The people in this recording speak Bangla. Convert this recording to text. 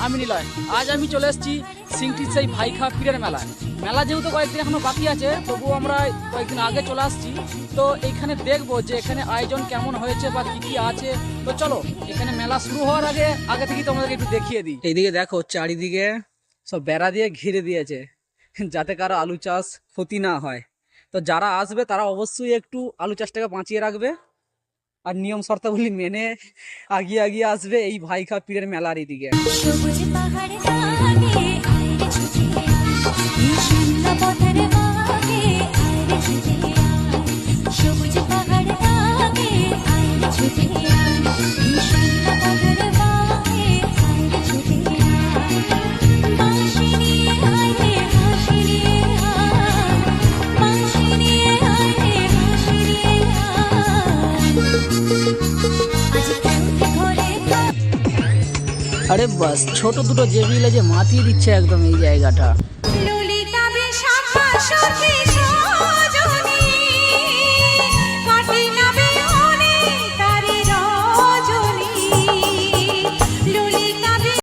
আমি নিলয়। আজ আমি চলে এসেছি সিংটির সেই ভাইখা পীরের মেলায়। মেলা যেহেতু কয়েকদিন এখনো বাকি আছে, তবুও আমরা কয়েকদিন আগে চলে আসছি। তো এইখানে দেখবো যে এখানে আয়োজন কেমন হয়েছে বা কি কি আছে। তো চলো, এখানে মেলা শুরু হওয়ার আগে থেকেই তোমাদেরকে একটু দেখিয়ে দিই। এইদিকে দেখো, চারিদিকে সব বেড়া দিয়ে ঘিরে দিয়েছে, যাতে কারো আলু চাষ ক্ষতি না হয়। তো যারা আসবে তারা অবশ্যই একটু আলু চাষটাকে বাঁচিয়ে রাখবে আর নিয়ম শর্তাবলী মেনে আগিয়ে আগিয়ে আসবে এই ভাইখা পীরের মেলার এদিকে। আরে বাস, ছোট দুটো জেবিলে যে মাতিয়ে দিচ্ছে একদম এই জায়গাটা। ললিতা বেশ